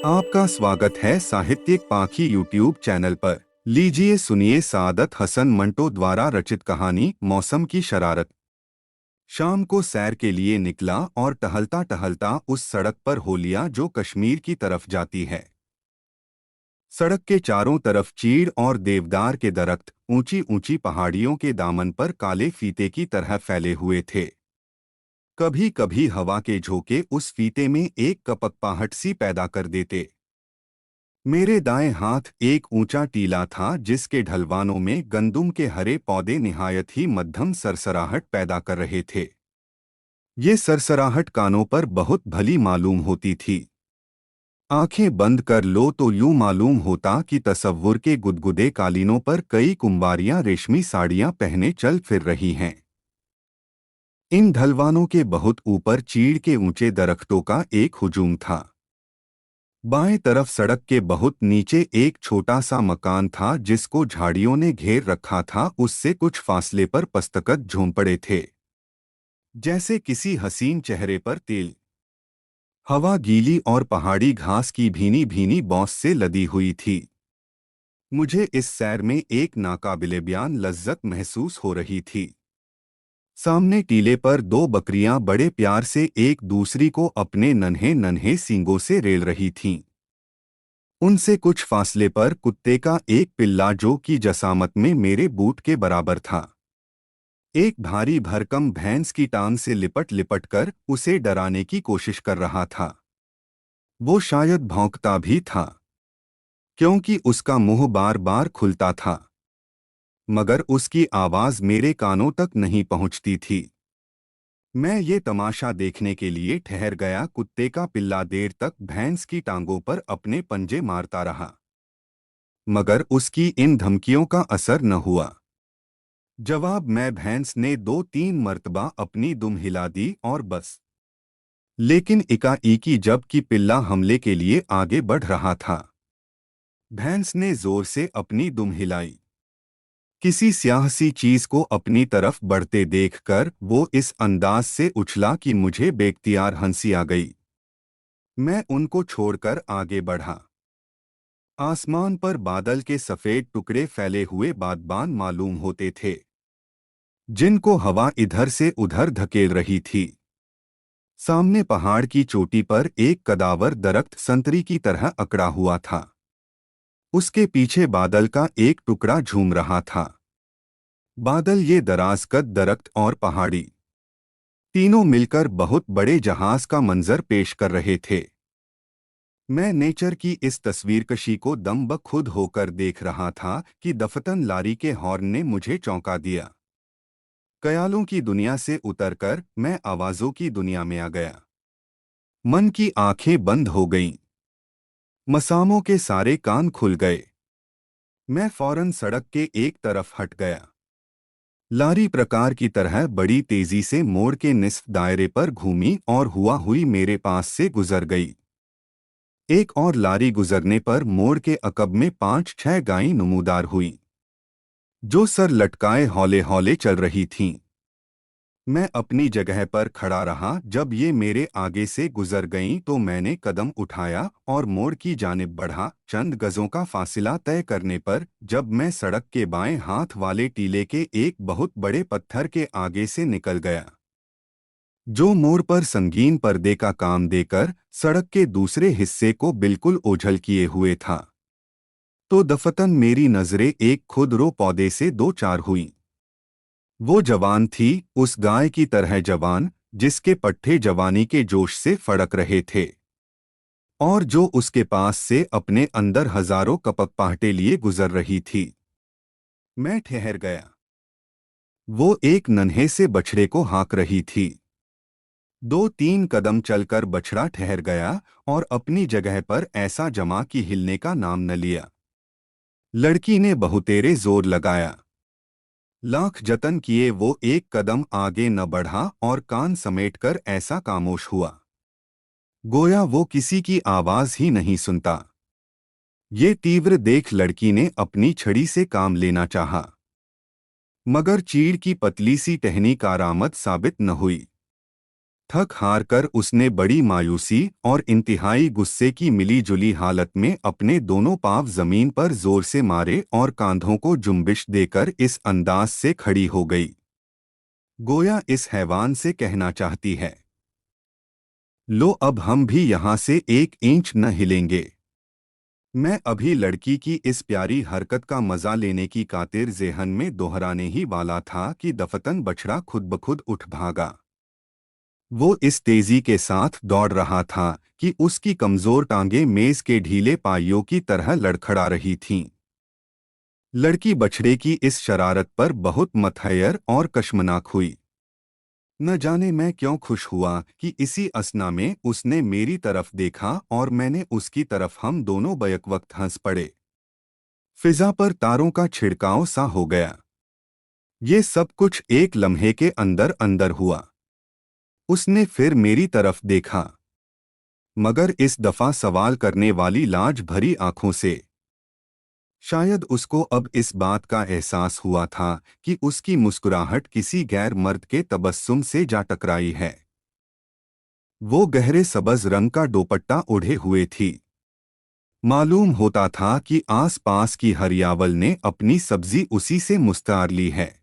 आपका स्वागत है साहित्यिक पाखी यूट्यूब चैनल पर। लीजिए सुनिए सादत हसन मंटो द्वारा रचित कहानी मौसम की शरारत। शाम को सैर के लिए निकला और टहलता टहलता उस सड़क पर हो लिया जो कश्मीर की तरफ जाती है। सड़क के चारों तरफ चीड़ और देवदार के दरख्त ऊंची ऊंची पहाड़ियों के दामन पर काले फीते की तरह फैले हुए थे। कभी कभी हवा के झोंके उस फीते में एक कपकपाहट सी पैदा कर देते। मेरे दाएं हाथ एक ऊंचा टीला था जिसके ढलवानों में गंदुम के हरे पौधे निहायत ही मध्यम सरसराहट पैदा कर रहे थे। ये सरसराहट कानों पर बहुत भली मालूम होती थी। आंखें बंद कर लो तो यूं मालूम होता कि तसव्वुर के गुदगुदे कालीनों पर कई कुंवारियां रेशमी साड़ियां पहने चल फिर रही हैं। इन ढलवानों के बहुत ऊपर चीड़ के ऊंचे दरख्तों का एक हुजूम था। बाएं तरफ सड़क के बहुत नीचे एक छोटा सा मकान था जिसको झाड़ियों ने घेर रखा था। उससे कुछ फासले पर पस्तकत झोंपड़े थे, जैसे किसी हसीन चेहरे पर तिल। हवा गीली और पहाड़ी घास की भीनी भीनी बौस से लदी हुई थी। मुझे इस सैर में एक नाकाबिले बयान लज्जत महसूस हो रही थी। सामने टीले पर दो बकरियां बड़े प्यार से एक दूसरी को अपने नन्हे नन्हे सींगों से रेल रही थीं। उनसे कुछ फासले पर कुत्ते का एक पिल्ला जो कि जसामत में मेरे बूट के बराबर था, एक भारी भरकम भैंस की टांग से लिपट लिपट कर उसे डराने की कोशिश कर रहा था। वो शायद भौंकता भी था, क्योंकि उसका मुंह बार बार खुलता था, मगर उसकी आवाज मेरे कानों तक नहीं पहुंचती थी। मैं ये तमाशा देखने के लिए ठहर गया। कुत्ते का पिल्ला देर तक भैंस की टांगों पर अपने पंजे मारता रहा, मगर उसकी इन धमकियों का असर न हुआ। जवाब में भैंस ने दो तीन मर्तबा अपनी दुम हिला दी और बस। लेकिन एकाएकी जबकि पिल्ला हमले के लिए आगे बढ़ रहा था, भैंस ने जोर से अपनी दुम हिलाई। किसी स्याह सी चीज को अपनी तरफ बढ़ते देखकर वो इस अंदाज से उछला कि मुझे बेख्तियार हंसी आ गई। मैं उनको छोड़कर आगे बढ़ा। आसमान पर बादल के सफेद टुकड़े फैले हुए बादबान मालूम होते थे, जिनको हवा इधर से उधर धकेल रही थी। सामने पहाड़ की चोटी पर एक कदावर दरख्त संतरी की तरह अकड़ा हुआ था। उसके पीछे बादल का एक टुकड़ा झूम रहा था। बादल, ये दराज कद दरख्त और पहाड़ी, तीनों मिलकर बहुत बड़े जहाज का मंजर पेश कर रहे थे। मैं नेचर की इस तस्वीरकशी को दम ब खुद होकर देख रहा था कि दफतन लारी के हॉर्न ने मुझे चौंका दिया। ख्यालों की दुनिया से उतरकर मैं आवाजों की दुनिया में आ गया। मन की आंखें बंद हो गईं। मसामों के सारे कान खुल गए। मैं फौरन सड़क के एक तरफ हट गया। लारी प्रकार की तरह बड़ी तेजी से मोड़ के निस्फ दायरे पर घूमी और हुआ हुई मेरे पास से गुजर गई। एक और लारी गुजरने पर मोड़ के अकब में 5-6 गायें नमूदार हुईं, जो सर लटकाए हौले हौले चल रही थीं। मैं अपनी जगह पर खड़ा रहा। जब ये मेरे आगे से गुजर गईं तो मैंने कदम उठाया और मोड़ की जानिब बढ़ा। चंद गजों का फासिला तय करने पर जब मैं सड़क के बाएं हाथ वाले टीले के एक बहुत बड़े पत्थर के आगे से निकल गया, जो मोड़ पर संगीन पर्दे का काम देकर सड़क के दूसरे हिस्से को बिल्कुल ओझल किए हुए था, तो दफतन मेरी नजरें एक खुदरो पौधे से दो चार हुईं। वो जवान थी, उस गाय की तरह जवान जिसके पट्टे जवानी के जोश से फड़क रहे थे और जो उसके पास से अपने अंदर हजारों कपकपाहटे लिए गुजर रही थी। मैं ठहर गया। वो एक नन्हे से बछड़े को हाँक रही थी। 2-3 कदम चलकर बछड़ा ठहर गया और अपनी जगह पर ऐसा जमा कि हिलने का नाम न लिया। लड़की ने बहुतेरे जोर लगाया। लाख जतन किए वो एक कदम आगे न बढ़ा और कान समेटकर ऐसा खामोश हुआ, गोया वो किसी की आवाज ही नहीं सुनता। ये तीव्र देख लड़की ने अपनी छड़ी से काम लेना चाहा, मगर चीड़ की पतली सी टहनी कारामद साबित न हुई। थक हार कर उसने बड़ी मायूसी और इंतहाई गुस्से की मिलीजुली हालत में अपने दोनों पांव जमीन पर जोर से मारे और कांधों को जुम्बिश देकर इस अंदाज से खड़ी हो गई, गोया इस हैवान से कहना चाहती है, लो अब हम भी यहां से एक इंच न हिलेंगे। मैं अभी लड़की की इस प्यारी हरकत का मजा लेने की खातिर ज़ेहन में दोहराने ही वाला था कि दफतन बछड़ा खुद ब खुद उठ भागा। वो इस तेजी के साथ दौड़ रहा था कि उसकी कमजोर टांगें मेज के ढीले पाइयों की तरह लड़खड़ा रही थीं। लड़की बछड़े की इस शरारत पर बहुत मतहयर और कशमनाक हुई। न जाने मैं क्यों खुश हुआ कि इसी असना में उसने मेरी तरफ देखा और मैंने उसकी तरफ। हम दोनों बैक वक्त हंस पड़े। फिजा पर तारों का छिड़काव सा हो गया। ये सब कुछ एक लम्हे के अंदर अंदर हुआ। उसने फिर मेरी तरफ देखा, मगर इस दफा सवाल करने वाली लाज भरी आंखों से। शायद उसको अब इस बात का एहसास हुआ था कि उसकी मुस्कुराहट किसी गैर मर्द के तबस्सुम से जा टकराई है। वो गहरे सबज रंग का दोपट्टा ओढ़े हुए थी। मालूम होता था कि आस-पास की हरियावल ने अपनी सब्जी उसी से मुस्तार ली है।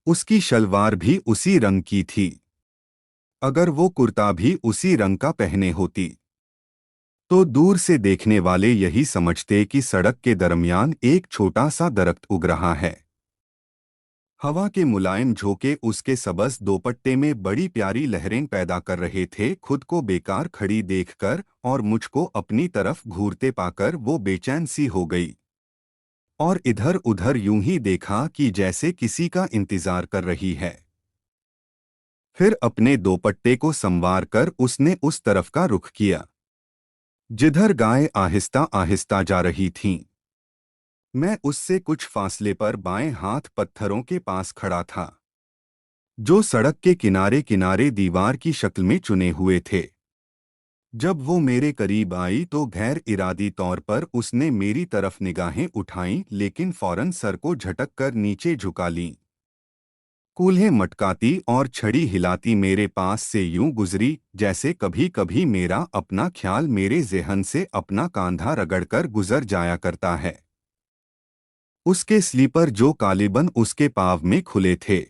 उसकी शलवार भी उसी रंग की थी। अगर वो कुर्ता भी उसी रंग का पहने होती तो दूर से देखने वाले यही समझते कि सड़क के दरमियान एक छोटा सा दरख्त उग रहा है। हवा के मुलायम झोंके उसके सबज दोपट्टे में बड़ी प्यारी लहरें पैदा कर रहे थे। खुद को बेकार खड़ी देखकर और मुझको अपनी तरफ घूरते पाकर वो बेचैन सी हो गई और इधर उधर यूं ही देखा कि जैसे किसी का इंतजार कर रही है। फिर अपने दोपट्टे को संवार कर उसने उस तरफ का रुख किया जिधर गाय आहिस्ता आहिस्ता जा रही थीं। मैं उससे कुछ फासले पर बाएं हाथ पत्थरों के पास खड़ा था, जो सड़क के किनारे किनारे दीवार की शक्ल में चुने हुए थे। जब वो मेरे करीब आई तो गैर इरादी तौर पर उसने मेरी तरफ निगाहें उठाईं, लेकिन फौरन सर को झटक कर नीचे झुका लीं। कूल्हें मटकाती और छड़ी हिलाती मेरे पास से यूं गुजरी जैसे कभी कभी मेरा अपना ख्याल मेरे ज़हन से अपना कांधा रगड़कर गुजर जाया करता है। उसके स्लीपर जो कालिबन उसके पाँव में खुले थे,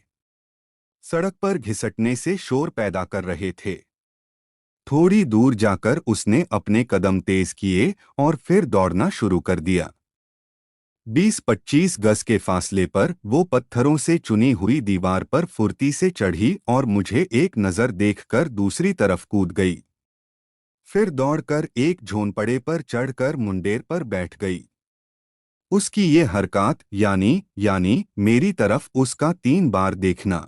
सड़क पर घिसटने से शोर पैदा कर रहे थे। थोड़ी दूर जाकर उसने अपने कदम तेज किए और फिर दौड़ना शुरू कर दिया। 20-25 गज के फासले पर वो पत्थरों से चुनी हुई दीवार पर फुर्ती से चढ़ी और मुझे एक नज़र देखकर दूसरी तरफ कूद गई। फिर दौड़कर एक झोंपड़े पर चढ़कर मुंडेर पर बैठ गई। उसकी ये हरकत यानी मेरी तरफ उसका 3 बार देखना,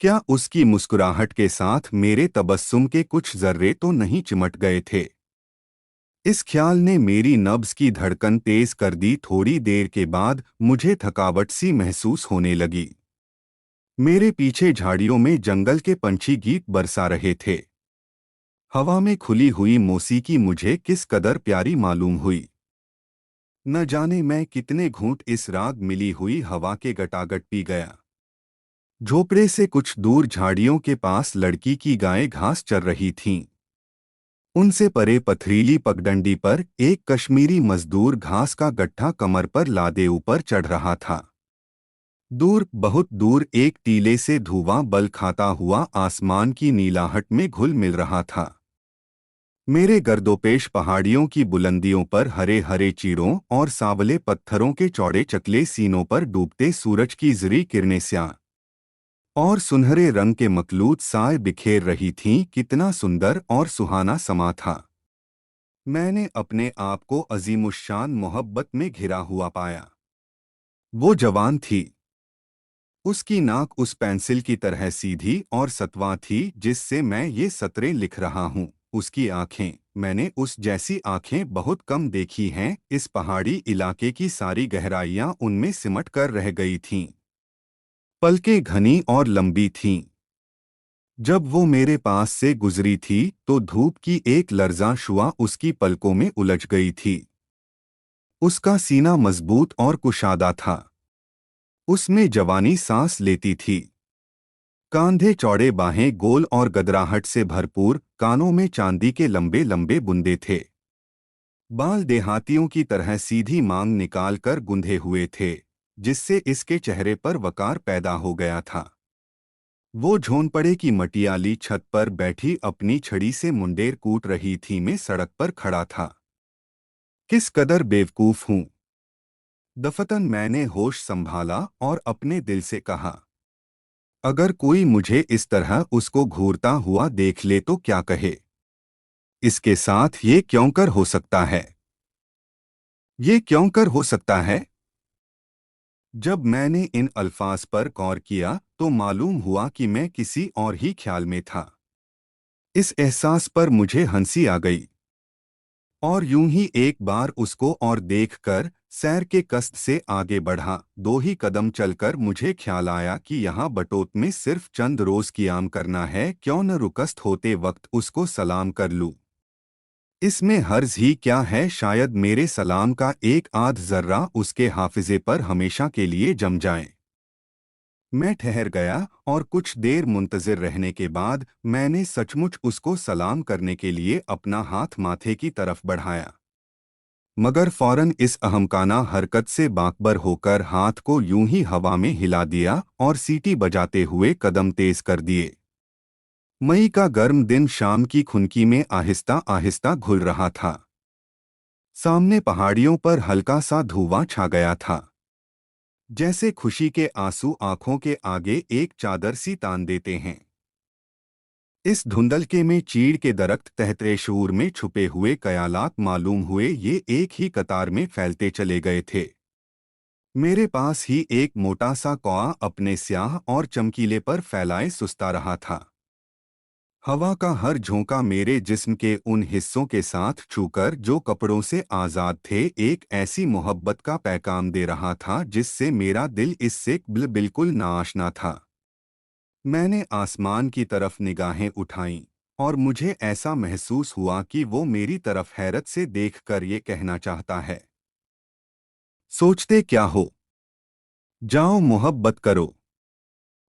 क्या उसकी मुस्कुराहट के साथ मेरे तबस्सुम के कुछ जर्रे तो नहीं चिमट गए थे? इस ख्याल ने मेरी नब्ज की धड़कन तेज कर दी। थोड़ी देर के बाद मुझे थकावट सी महसूस होने लगी। मेरे पीछे झाड़ियों में जंगल के पंछी गीत बरसा रहे थे। हवा में खुली हुई मौसीकी मुझे किस कदर प्यारी मालूम हुई। न जाने मैं कितने घूंट इस राग मिली हुई हवा के गटागट पी गया। झोपड़े से कुछ दूर झाड़ियों के पास लड़की की गायें घास चर रही थीं। उनसे परे पथरीली पगडंडी पर एक कश्मीरी मजदूर घास का गट्ठा कमर पर लादे ऊपर चढ़ रहा था। दूर, बहुत दूर एक टीले से धुआं बल खाता हुआ आसमान की नीलाहट में घुल मिल रहा था। मेरे गर्दोपेश पहाड़ियों की बुलंदियों पर हरे हरे चीड़ों और सांवले पत्थरों के चौड़े चकले सीनों पर डूबते सूरज की ज़री किरणें स्याह और सुनहरे रंग के मखलूत साए बिखेर रही थीं। कितना सुंदर और सुहाना समा था। मैंने अपने आप को अजीमुश्शान मोहब्बत में घिरा हुआ पाया। वो जवान थी। उसकी नाक उस पेंसिल की तरह सीधी और सतवां थी जिससे मैं ये सतरें लिख रहा हूँ। उसकी आंखें, मैंने उस जैसी आंखें बहुत कम देखी हैं। इस पहाड़ी इलाके की सारी गहराइयाँ उनमें सिमट कर रह गई थीं। पलकें घनी और लंबी थीं। जब वो मेरे पास से गुजरी थी तो धूप की एक लर्जा शुआ उसकी पलकों में उलझ गई थी। उसका सीना मजबूत और कुशादा था। उसमें जवानी सांस लेती थी। कांधे चौड़े, बाहें गोल और गदराहट से भरपूर, कानों में चांदी के लंबे लंबे बुंदे थे। बाल देहातियों की तरह सीधी मांग निकाल कर गुंधे हुए थे, जिससे इसके चेहरे पर वकार पैदा हो गया था। वो झोंपड़े की मटियाली छत पर बैठी अपनी छड़ी से मुंडेर कूट रही थी। मैं सड़क पर खड़ा था। किस कदर बेवकूफ हूं। दफतन मैंने होश संभाला और अपने दिल से कहा, अगर कोई मुझे इस तरह उसको घूरता हुआ देख ले तो क्या कहे। इसके साथ ये क्यों कर हो सकता है? ये क्यों कर हो सकता है? जब मैंने इन अल्फाज पर गौर किया तो मालूम हुआ कि मैं किसी और ही ख्याल में था। इस एहसास पर मुझे हंसी आ गई और यूं ही एक बार उसको और देखकर सैर के कष्ट से आगे बढ़ा। दो ही कदम चलकर मुझे ख्याल आया कि यहाँ बटोत में सिर्फ चंद रोज कियाम करना है, क्यों न रुकस्त होते वक्त उसको सलाम कर लूं। इसमें हर्ज ही क्या है, शायद मेरे सलाम का एक आध जर्रा उसके हाफिजे पर हमेशा के लिए जम जाए। मैं ठहर गया और कुछ देर मुंतजिर रहने के बाद मैंने सचमुच उसको सलाम करने के लिए अपना हाथ माथे की तरफ बढ़ाया, मगर फौरन इस अहमकाना हरकत से बाकबर होकर हाथ को यूं ही हवा में हिला दिया और सीटी बजाते हुए कदम तेज कर दिए। मई का गर्म दिन शाम की खुनकी में आहिस्ता आहिस्ता घुल रहा था। सामने पहाड़ियों पर हल्का सा धुआं छा गया था, जैसे खुशी के आंसू आंखों के आगे एक चादर सी तान देते हैं। इस धुंधलके में चीड़ के दरख्त तहतरेशूर में छुपे हुए कयालात मालूम हुए। ये एक ही कतार में फैलते चले गए थे। मेरे पास ही एक मोटा सा कौआ अपने स्याह और चमकीले पर फैलाए सुस्ता रहा था। हवा का हर झोंका मेरे जिस्म के उन हिस्सों के साथ छूकर जो कपड़ों से आज़ाद थे, एक ऐसी मोहब्बत का पैगाम दे रहा था जिससे मेरा दिल इससे बिल्कुल नाआशना था। मैंने आसमान की तरफ निगाहें उठाईं और मुझे ऐसा महसूस हुआ कि वो मेरी तरफ हैरत से देखकर ये कहना चाहता है, सोचते क्या हो, जाओ मोहब्बत करो।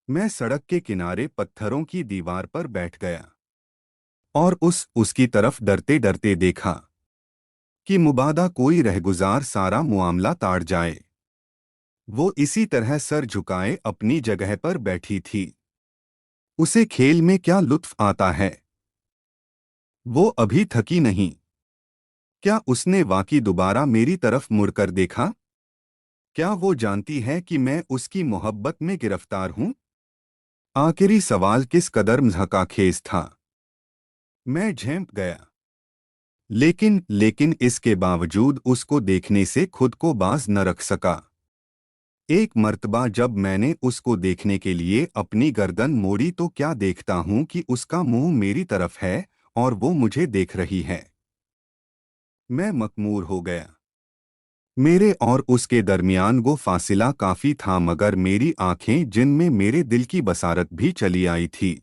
मैं सड़क के किनारे पत्थरों की दीवार पर बैठ गया और उसकी तरफ डरते डरते देखा कि मुबादा कोई रहगुजार सारा मुआमला ताड़ जाए। वो इसी तरह सर झुकाए अपनी जगह पर बैठी थी। उसे खेल में क्या लुत्फ आता है। वो अभी थकी नहीं। क्या उसने वाकई दोबारा मेरी तरफ मुड़कर देखा? क्या वो जानती है कि मैं उसकी मोहब्बत में गिरफ्तार हूं? आखिरी सवाल किस कदर मज़ाक़खेज़ था। मैं झेंप गया, लेकिन इसके बावजूद उसको देखने से खुद को बाज न रख सका। एक मर्तबा जब मैंने उसको देखने के लिए अपनी गर्दन मोड़ी तो क्या देखता हूं कि उसका मुंह मेरी तरफ है और वो मुझे देख रही है। मैं मकमूर हो गया। मेरे और उसके दरमियान वो फासिला काफी था, मगर मेरी आंखें, जिनमें मेरे दिल की बसारत भी चली आई थी,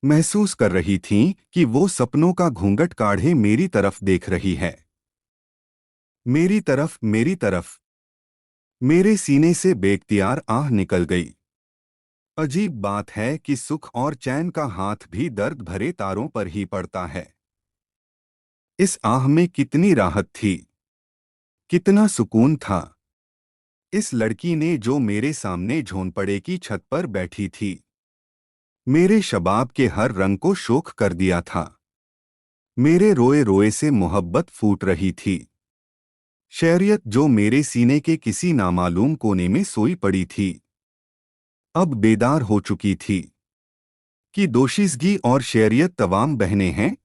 महसूस कर रही थीं कि वो सपनों का घूंघट काढ़े मेरी तरफ देख रही है। मेरी तरफ, मेरी तरफ। मेरे सीने से बेख्तियार आह निकल गई। अजीब बात है कि सुख और चैन का हाथ भी दर्द भरे तारों पर ही पड़ता है। इस आह में कितनी राहत थी, कितना सुकून था। इस लड़की ने जो मेरे सामने झोंपड़े की छत पर बैठी थी, मेरे शबाब के हर रंग को शोख कर दिया था। मेरे रोए रोए से मोहब्बत फूट रही थी। शैरियत जो मेरे सीने के किसी नामालूम कोने में सोई पड़ी थी, अब बेदार हो चुकी थी कि दोशीज़गी और शैरियत तमाम बहने हैं।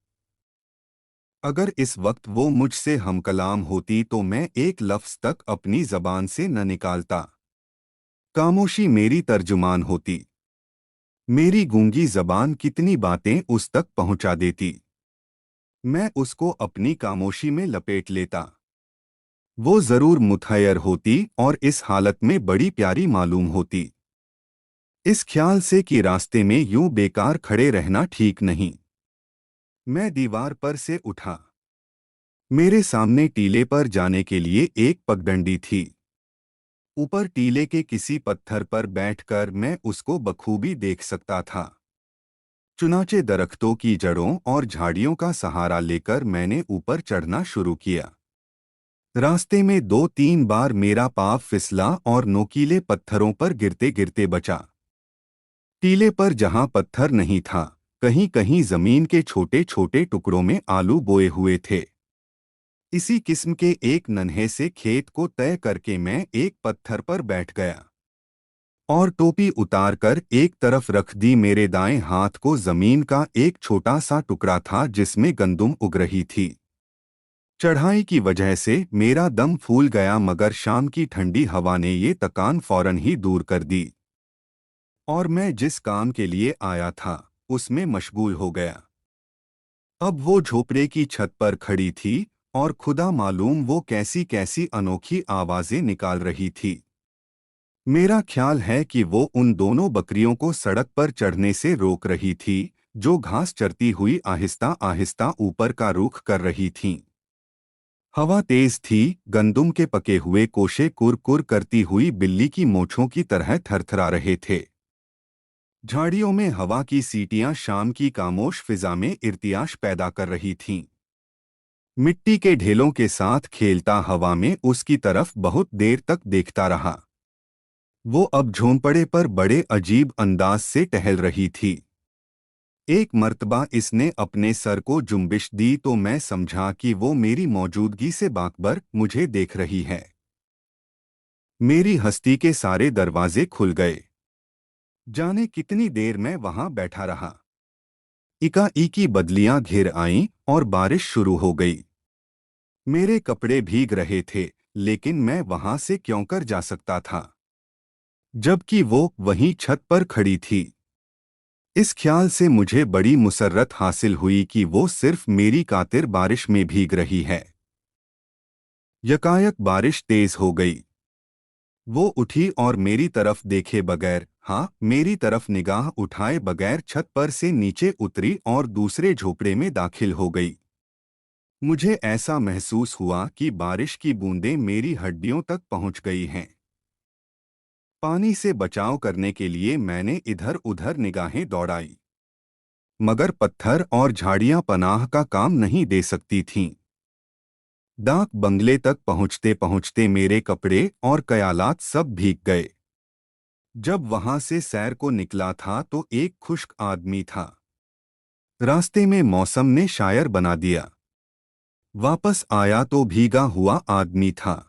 अगर इस वक्त वो मुझसे हमकलाम होती तो मैं एक लफ्ज़ तक अपनी ज़बान से न निकालता। खामोशी मेरी तर्जुमान होती। मेरी गूंगी ज़बान कितनी बातें उस तक पहुंचा देती। मैं उसको अपनी खामोशी में लपेट लेता। वो ज़रूर मुतहयर होती और इस हालत में बड़ी प्यारी मालूम होती। इस ख्याल से कि रास्ते में यूं बेकार खड़े रहना ठीक नहीं, मैं दीवार पर से उठा। मेरे सामने टीले पर जाने के लिए एक पगडंडी थी। ऊपर टीले के किसी पत्थर पर बैठकर मैं उसको बखूबी देख सकता था। चुनाचे दरख्तों की जड़ों और झाड़ियों का सहारा लेकर मैंने ऊपर चढ़ना शुरू किया। रास्ते में 2-3 बार मेरा पाँव फिसला और नोकीले पत्थरों पर गिरते गिरते बचा। टीले पर जहां पत्थर नहीं था, कहीं कहीं जमीन के छोटे छोटे टुकड़ों में आलू बोए हुए थे। इसी किस्म के एक नन्हे से खेत को तय करके मैं एक पत्थर पर बैठ गया और टोपी उतारकर एक तरफ रख दी। मेरे दाएं हाथ को जमीन का एक छोटा सा टुकड़ा था जिसमें गंदुम उग रही थी। चढ़ाई की वजह से मेरा दम फूल गया, मगर शाम की ठंडी हवा ने ये थकान फौरन ही दूर कर दी और मैं जिस काम के लिए आया था उसमें मशगूल हो गया। अब वो झोपड़े की छत पर खड़ी थी और खुदा मालूम वो कैसी कैसी अनोखी आवाजें निकाल रही थी। मेरा ख्याल है कि वो उन दोनों बकरियों को सड़क पर चढ़ने से रोक रही थी जो घास चरती हुई आहिस्ता आहिस्ता ऊपर का रुख कर रही थीं। हवा तेज थी, गंदुम के पके हुए कोशे कुर कुर करती हुई बिल्ली की मोछों की तरह थरथरा रहे थे। झाड़ियों में हवा की सीटियां शाम की खामोश फिजा में इर्तियाश पैदा कर रही थीं। मिट्टी के ढेलों के साथ खेलता हवा में उसकी तरफ बहुत देर तक देखता रहा। वो अब झोंपड़े पर बड़े अजीब अंदाज से टहल रही थी। एक मर्तबा इसने अपने सर को जुम्बिश दी तो मैं समझा कि वो मेरी मौजूदगी से बाखबर मुझे देख रही है। मेरी हस्ती के सारे दरवाजे खुल गए। जाने कितनी देर मैं वहां बैठा रहा। इकाईकी बदलियां घिर आईं और बारिश शुरू हो गई। मेरे कपड़े भीग रहे थे, लेकिन मैं वहां से क्यों कर जा सकता था जबकि वो वहीं छत पर खड़ी थी। इस ख्याल से मुझे बड़ी मुसर्रत हासिल हुई कि वो सिर्फ मेरी खातिर बारिश में भीग रही है। यकायक बारिश तेज हो गई। वो उठी और मेरी तरफ देखे बगैर, हाँ, मेरी तरफ निगाह उठाए बगैर छत पर से नीचे उतरी और दूसरे झोपड़े में दाखिल हो गई। मुझे ऐसा महसूस हुआ कि बारिश की बूंदें मेरी हड्डियों तक पहुंच गई हैं। पानी से बचाव करने के लिए मैंने इधर उधर निगाहें दौड़ाई, मगर पत्थर और झाड़ियां पनाह का काम नहीं दे सकती थीं। डाक बंगले तक पहुंचते पहुंचते मेरे कपड़े और कयालात सब भीग गए। जब वहां से सैर को निकला था तो एक खुश्क आदमी था। रास्ते में मौसम ने शायर बना दिया। वापस आया तो भीगा हुआ आदमी था।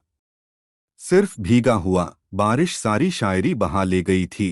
सिर्फ भीगा हुआ, बारिश सारी शायरी बहा ले गई थी।